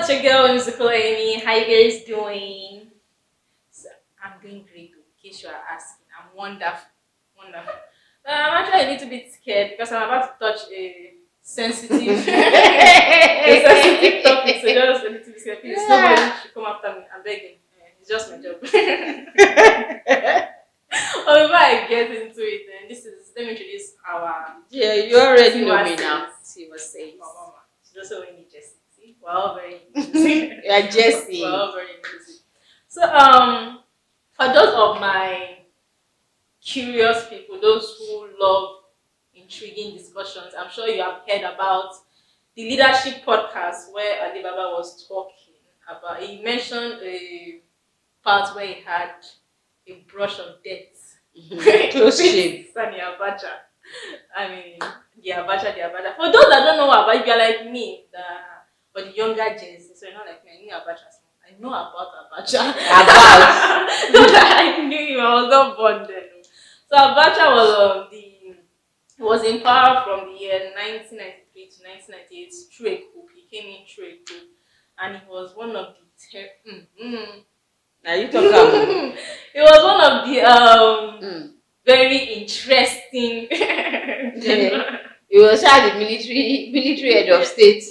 it's your girl, Musical Amy. How you guys doing? So, I'm doing great, in case you are asking. I'm wonderful. Wonderful. I'm actually a little bit scared because I'm about to touch a sensitive, a sensitive topic. So just a little bit scared. Please, nobody should come after me. I'm begging. It's just my job. But before I get into it, let me introduce our. Yeah, you already know me now. She was saying, Mama. She's also wearing Jessie. See, we're all very inclusive. Yeah, Jessie. We're all very inclusive. So, for those of my curious people, those who love intriguing discussions, I'm sure you have heard about the leadership podcast where Alibaba was talking about. He mentioned a part where he had a brush of death. Close shave. Sani Abacha. I mean, the Abacha. For those that don't know about, if you're like me, or the younger Gen Z, so you're not like me, I knew Abacha. I know about Abacha. Not that I knew him, I was not born then. So Abacha was in power from the year 1993 to 1998 through a coup. He came in through a coup, and he was one of the Now you talk about. It was one of the very interesting. Yeah. He was the military head of state.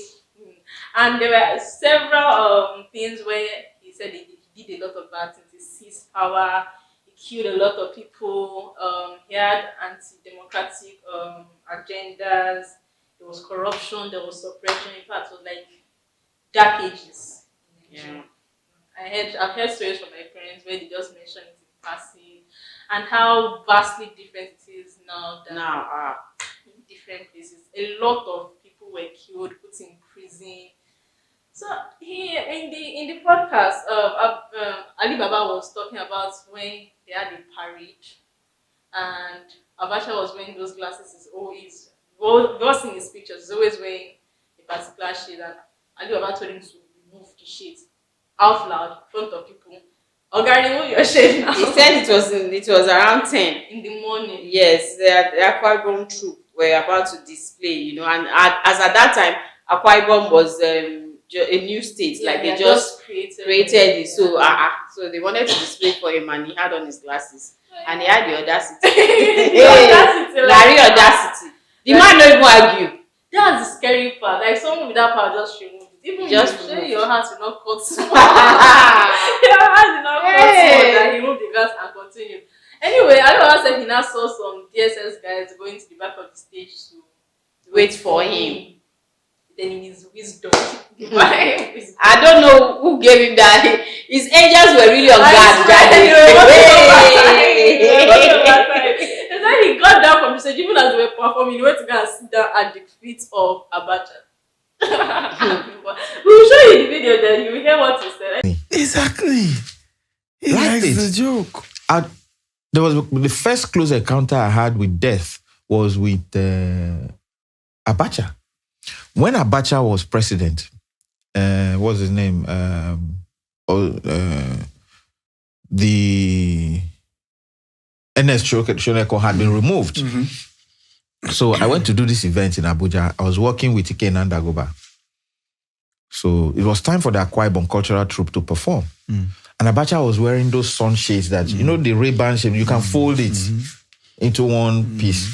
And there were several things where he said he did a lot of bad things. He seized power, he killed a lot of people, he had anti-democratic agendas, there was corruption, there was suppression. In fact, it was like dark ages. Yeah. I've heard stories from my parents where they just mention it in passing and how vastly different it is now than in different places. A lot of people were killed, put in prison. So he in the podcast, Alibaba was talking about when they had a parade, and Abacha was wearing those glasses. He's always in his pictures. He's always wearing a particular shade, and Alibaba told him to remove the shades out loud in front of people. Oga, remove your shade now. He said it was around 10 in the morning. Yes, the Akwa Ibom troop were about to display, and as at that time, Akwa Ibom was a new state, like they just created it. So so they wanted to display for him, and he had on his glasses, and he had the audacity. Larry audacity. The man don't even argue. That's the scary part. Like someone with that power just removed it. Even your hands will not cut small. Your hands will not cut small. That he removed the glass and continued. Anyway, I don't said he now saw some DSS guys going to the back of the stage to wait for him. Then in his wisdom, I don't know who gave him that. His angels were really on guard. And then he got down from the stage, even as they were performing, he went to go and sit down at the feet of Abacha. We will show you the video, then you will hear what he said. Exactly. He likes the joke. There was the first close encounter I had with death was with Abacha. When Abacha was president, what's his name? The NS Shoneko had been removed. Mm-hmm. So I went to do this event in Abuja. I was working with Ike Nandagoba. So it was time for the Akwa Ibom cultural troupe to perform. And Abacha was wearing those sunshades that, the Ray-Ban shape, you can fold it into one piece.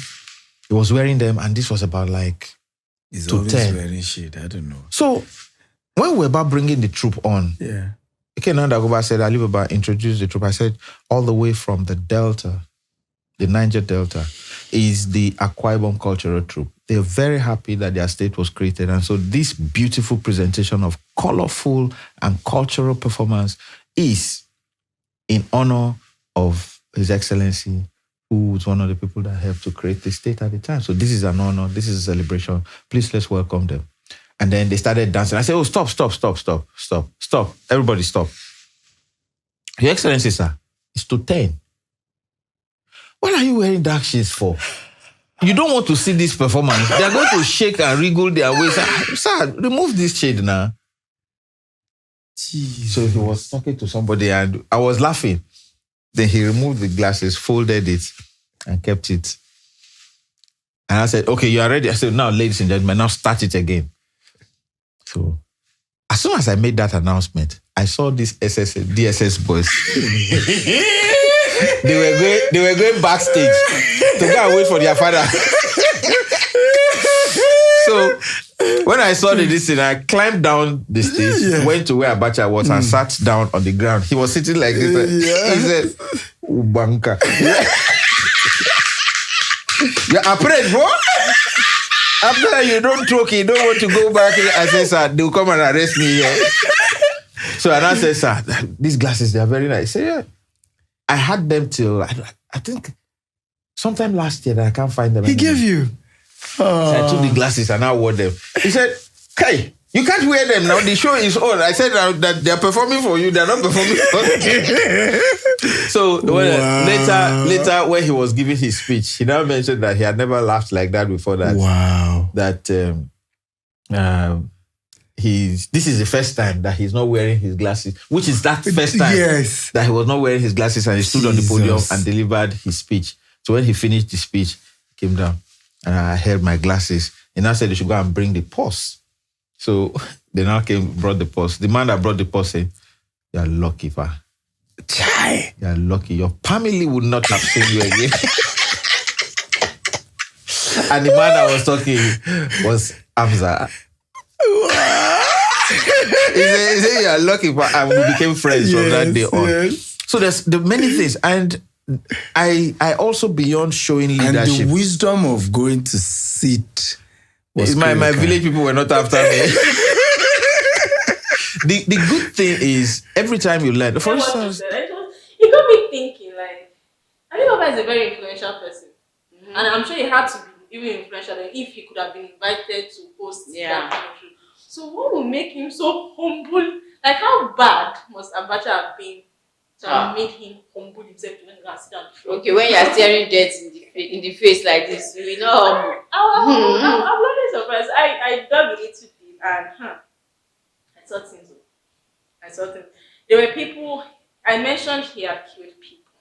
He was wearing them, and this was about He's to always 10. wearing shit. I don't know. So when we were about bringing the troop on, Ike Nandagoba said, Alibaba introduced the troop. I said, all the way from the Delta, the Niger Delta, is the Akwa Ibom cultural troupe. They're very happy that their state was created. And so this beautiful presentation of colorful and cultural performance is in honor of His Excellency, who was one of the people that helped to create the state at the time. So this is an honor. This is a celebration. Please, let's welcome them. And then they started dancing. I said, stop. Everybody stop. Your Excellency, sir, it's to 10. What are you wearing dark shades for? You don't want to see this performance. They're going to shake and wriggle their waist. Sir, remove this shade now. Jeez. So he was talking to somebody and I was laughing. Then he removed the glasses, folded it, and kept it. And I said, okay, you are ready. I said, now, ladies and gentlemen, now start it again. So as soon as I made that announcement, I saw these DSS boys. they were going backstage to go and wait for their father. So when I saw this thing, I climbed down the stage, went to where Abacha was, and sat down on the ground. He was sitting like this. He said, "Ubanka, you're afraid, bro? After you don't talk, you don't want to go back." I said, "Sir, they'll come and arrest me here." So and I said, "Sir, these glasses, they are very nice." He said, "Yeah." I had them till, I think, sometime last year that I can't find them. He gave you. So I took the glasses and I wore them. He said, "Hey, you can't wear them now. The show is on." I said that they're performing for you. They're not performing for me. So later, when he was giving his speech, he now mentioned that he had never laughed like that before. That this is the first time that he's not wearing his glasses, which is that first time that he was not wearing his glasses, and he stood on the podium and delivered his speech. So when he finished the speech, he came down and I held my glasses. And I said they should go and bring the purse. So they now brought the purse. The man that brought the purse said, "You're lucky, pa. You're lucky. Your family would not have seen you again." And the man that was talking was Hamza. He said, "You're lucky," and we became friends from that day on. So there's the many things. And I also, beyond showing leadership, and the wisdom of going to sit. My village people were not after me. The good thing is, every time you learn, for instance, it got me thinking, like, Alibaba is a very influential person. Mm-hmm. And I'm sure he had to be even influential if he could have been invited to host that kind of show. So what will make him so humble? Like, how bad must Abacha have been to have made him humble himself to when he sit down? Okay, when you are staring death in the face like this, you will know. I'm really surprised. I dug a little deep and I saw things. There were people I mentioned he had killed people.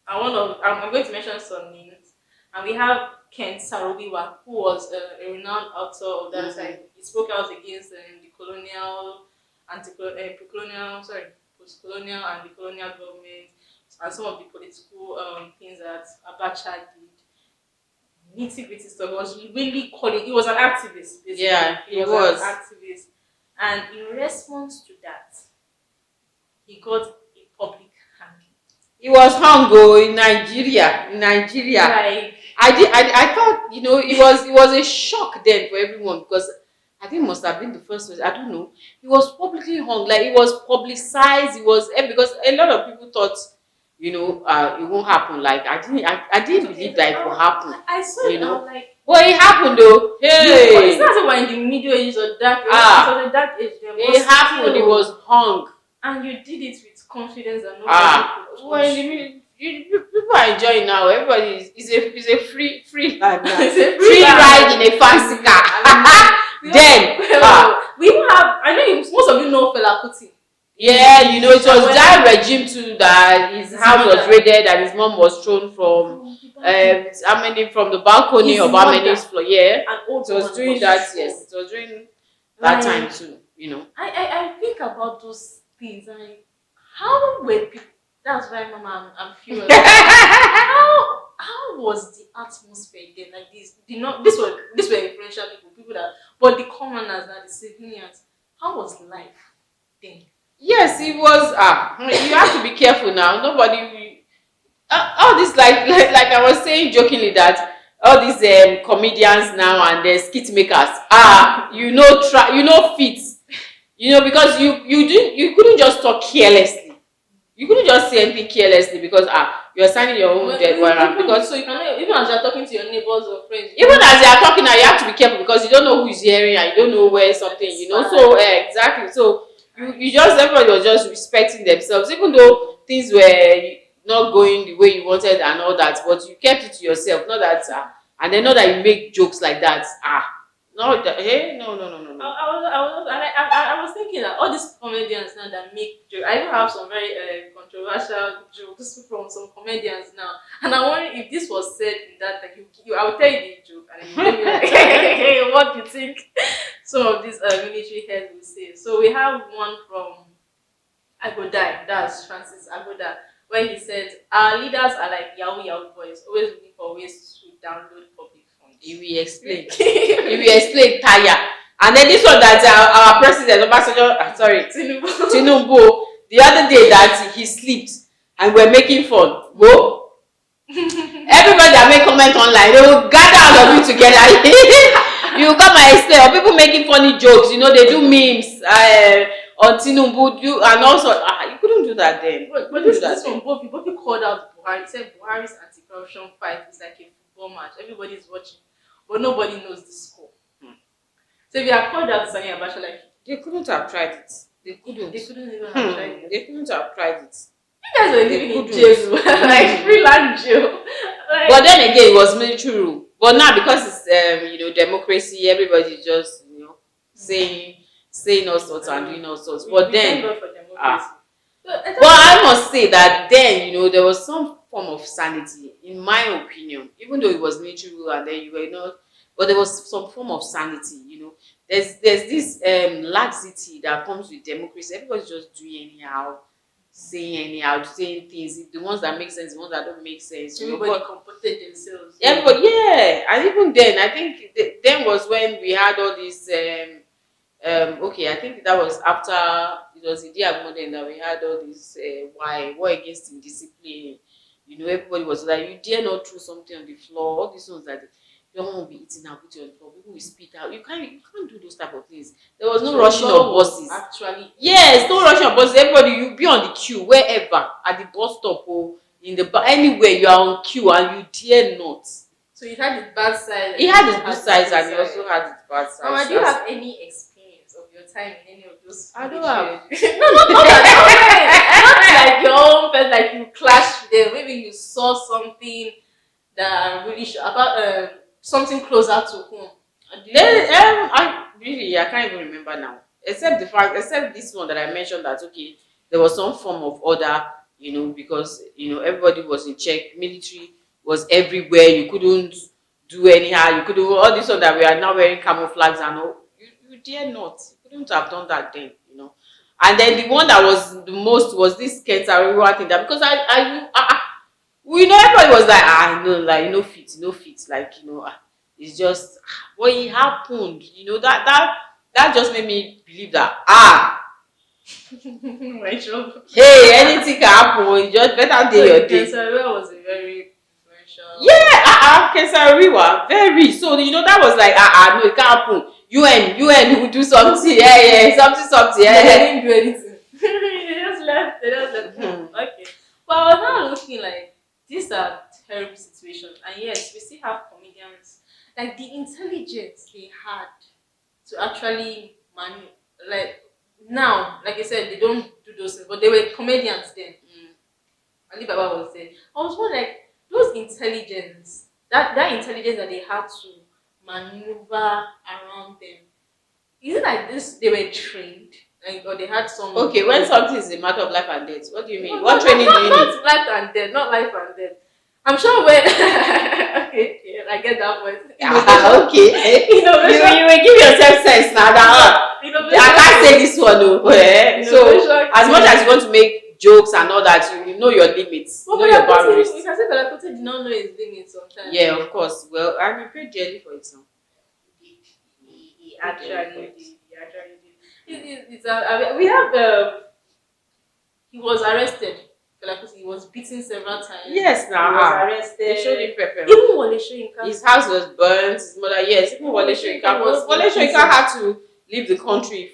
And I'm going to mention some names. And we have Ken Sarobiwa, who was a renowned author of that time. He spoke out against the colonial, post-colonial and the colonial government, and some of the political things that Abacha did. Nitty-gritty stuff. He was an activist, basically. Yeah, he was an activist. And in response to that, he got a public hanging. He was hung in Nigeria. Like, I thought, it was a shock then for everyone, because I think it must have been the first one. I don't know. He was publicly hung, like it was publicized. It was because a lot of people thought, it won't happen. Like I didn't believe that it would happen. I saw it. Like, but it happened though. Hey, it's not as if we're in the Middle Ages or dark age. So the dark age. It happened. It was hung. And you did it with confidence and nobody people are enjoying now. Everybody is a free land now. Free ride in a fancy car. Then we even have. I know most of you know Fela Kuti. Yeah, it was that regime too that his house was raided and his mom was thrown from from the balcony of how many floor. Yeah, it was during that. Yes, it was during that time too. I think about those things and how were people. That's why, Mama, I'm furious. How was the atmosphere then? Like this? These were influential people that, but the commoners, the civilians. How was life then? Yes, it was. You have to be careful now. Nobody. All this, like I was saying jokingly, that all these comedians now and the skit makers fits. Because you couldn't just talk carelessly. You couldn't just say anything carelessly because you're signing your own dead warrant. Because so you cannot, even as you're talking to your neighbors or friends. Even as you're talking now, you have to be careful because you don't know who is hearing and you don't know where something. So exactly. So everybody was just respecting themselves, even though things were not going the way you wanted and all that. But you kept it to yourself, not that and then not that you make jokes like that. No. I was thinking that all these comedians now that make jokes, I even have some very controversial jokes from some comedians now, and I wonder if this was said in that, like I will tell you the joke and you tell me like, hey, what do you think? some of these military heads will say. So we have one from Agoda, that's Francis Agoda, where he said, our leaders are like Yahoo boys, always looking for ways to download public funds. If we explain, tire. And then this one that our president, Obasanjo, Tinubu, the other day that he slept and we're making fun. Whoa. Everybody that make comment online, they will gather all of you together. You come and explain. Or people making funny jokes, you know, they do memes on Tinubu, and also you couldn't do that then. But this one, both people called out Buhari. Said Buhari's anti-corruption fight is like a football match. Everybody's watching, but nobody knows the score. So if you are called out Sani Abacha, like they couldn't have tried it. They couldn't even have tried it. They couldn't have tried it. You guys were living in jail, like freelance jail. But then again, it was military rule. But now because it's democracy, everybody's just saying all sorts and doing all sorts. But then, I must say that then there was some form of sanity, in my opinion. Even though it was military rule and then you were not, but there was some form of sanity. There's this laxity that comes with democracy. Everybody's just doing anyhow, saying things. The ones that make sense, the ones that don't make sense. Everybody comported themselves. Everybody, and even then, I think then was when we had all this. I think that was after it was the day of modern that we had all this war against indiscipline. Everybody was like, you dare not throw something on the floor. All these ones that you don't want to be eating and put it on the floor. People will spit out. You can't do those type of things. There was no rushing of buses. Actually, yes, no rushing of buses. Everybody, you be on the queue wherever, at the bus stop or in the anywhere you are on queue and you dare not. So it had its bad side. It had its good sides and it also had its bad sides. Mama, do you have any experience of your time in any of those? I don't have. Not like your own, but like you clashed with them. Maybe you saw something that really about something closer to home. I can't even remember now. Except this one that I mentioned that there was some form of order, because everybody was in check. Military was everywhere. You couldn't do anyhow. You couldn't all this one that we are now wearing camouflage and all. You dare not. You couldn't have done that then, And then the one that was the most was this Kentariwa thing that because everybody was like, no, like no fit, like it's just what it happened, that just made me believe that hey, anything can happen. It's just better day your day. Kentariwa was a very influential. Kentariwa very. So that was like no, it can't happen. UN will do something. Something. They didn't do anything. They just left. Okay. But I was now looking like these are terrible situations, and yes, we still have comedians like the intelligence they had to actually now, like I said, they don't do those things, but they were comedians then. Alibaba was there. I was more like those intelligence, that intelligence that they had to maneuver around them. Is it like this? They were trained, or they had some. Okay, when something is a matter of life and death, what do you mean? What training do you need? Not life and death, not life and death. I'm sure when okay, yeah, I get that point. Okay. You will give yourself sense now. I can't say this one so as much as you want to make jokes and all that, you know your limits, you know your boundaries. You can say Fela Kuti did not know his limits sometimes. Yeah, of course. Well, I paid dearly for it now. He actually did. We have he was arrested. He was beaten several times. Yes, now he was arrested. They showed him pepper. Even Wole Soyinka. His house was burnt. His mother, yes. Even Wole Soyinka had to leave the country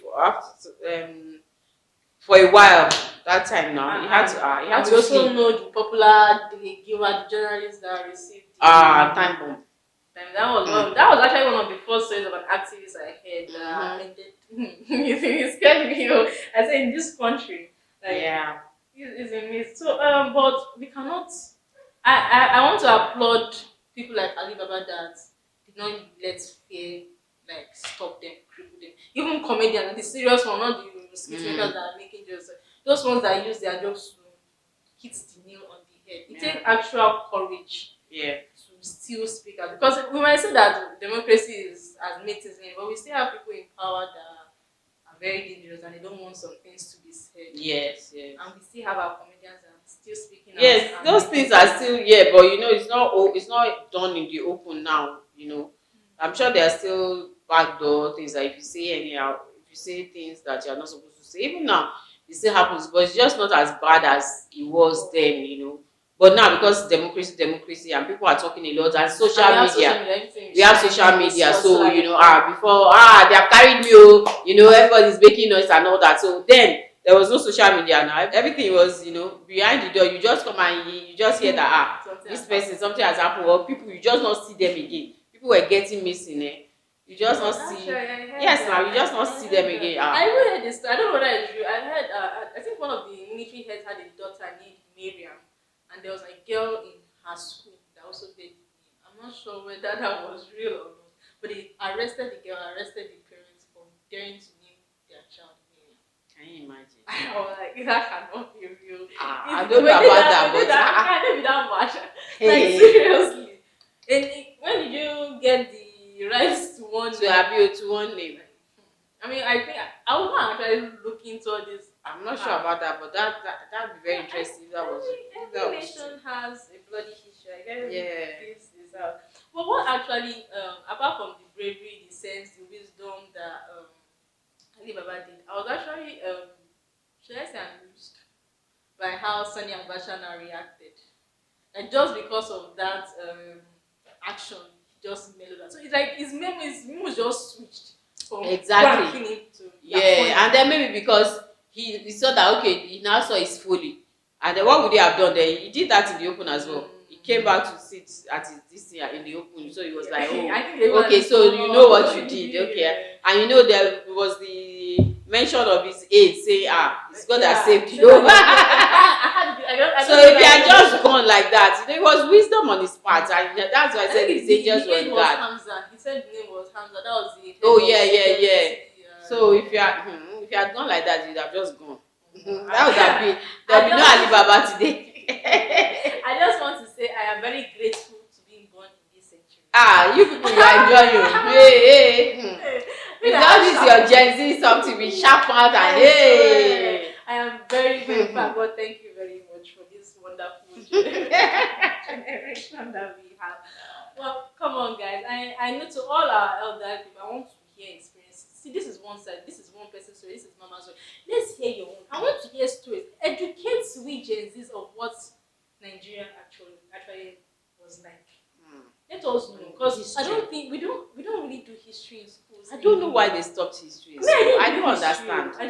for a while. That time now, he had to. We also know the popular the journalist that received time bomb. That was actually one of the first stories of an activist I heard. It scared me. I said in this country, it's a myth. So, but we cannot. I want to applaud people like Alibaba that did not let fear stop them, cripple them. Even comedians, the serious one, not the skit makers that are making jokes. Those ones that use their jokes to hit the nail on the head. It takes actual courage to still speak out, because we might say that democracy is as made its name, but we still have people in power that are very dangerous and they don't want some things to be said. Yes, yes. And we still have our comedians that are still speaking out. Yes, those things are still but it's not done in the open now. I'm sure there are still backdoor things that if you say anyhow, if you say things that you're not supposed to say, even now it still happens, but it's just not as bad as it was then. But now, because democracy, and people are talking a lot, and social media, we have social media. So before they have carried me, everybody's making noise and all that. So then there was no social media. Now everything was behind the door. You just come and you just hear that this person, something has happened, or people, you just not see them again. People were getting missing. You just not see. Yes, now you just not see them again. I even heard this. I don't know whether it's true. I heard. I think one of the military heads had a daughter named Miriam, and there was a girl in her school that also did. I'm not sure whether that was real or not, but they arrested the girl, arrested the parents for daring to name their child Miriam. Can you imagine? I was like, that cannot be real. I don't know about that, but I can't be that much. Like seriously. And when did you get the rights to one name? To one name. I mean, I think I would not actually look into all this. I'm not sure about that, but that'd be very interesting. Every nation has a bloody history. This is out. But what actually, apart from the bravery, the sense, the wisdom that Alibaba did, I was actually, should I say, amused by how Sani and Abacha now reacted, and just because of that action, he just mellowed out. So it's like his memo just switched from exactly. And then maybe because he saw that he now saw his folly, and then what would he have done then? He did that in the open as well. He came back to sit at this thing in the open, so he was like, okay, so you know what you did, and there was the mention of his aid saying, it's God that saved you. So if he had just gone like that, it was wisdom on his part, and that's why I said his angels were God. He said the name was Hamza. That was the So if you had gone like that, you'd have just gone. That would have been there would be no Alibaba today. I just want to say I am very grateful to being born in this century. You people, you are enjoying. Now this your Gen Z something with sharp mouth and I am very grateful. God, thank you very much for this wonderful generation that we have. Well, come on, guys. I know to all our elder people, I want to hear experiences. See, this is one side, this is one person's story, this is mama's story. Let's hear your own. I want to hear stories. Educate we Gen Zs of what Nigeria actually was like. Let us know, because I don't think we don't really do history in schools. I don't know why they stopped history. I don't understand. I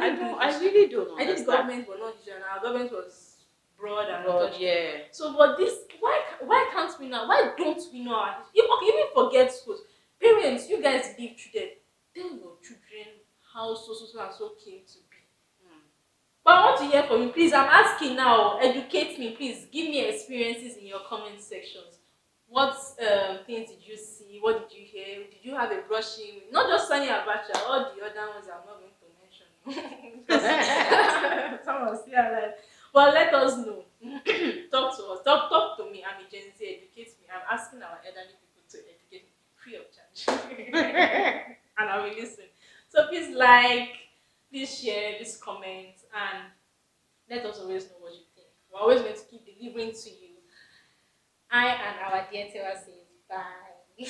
really don't understand. I think the government was not history, and our government was broad and untouchable. Yeah. So, but this, why can't we now? Why don't we know our history? Even forget schools. Parents, you guys live through them. Tell your children how so and so came to be. But I want to hear from you, please. I'm asking now. Educate me, please. Give me experiences in your comment sections. What things did you see? What did you hear? Did you have a brushing? Not just Sani Abacha, all the other ones I'm not going to mention. Someone see that. Well, let us know. Talk to us. Talk to me. I'm a Gen Z. Educate me. I'm asking our elderly people to educate me free of charge. And I will listen. So please please share, please comment, and let us always know what you think. We're always going to keep delivering to you. I and our dear Taylor says bye.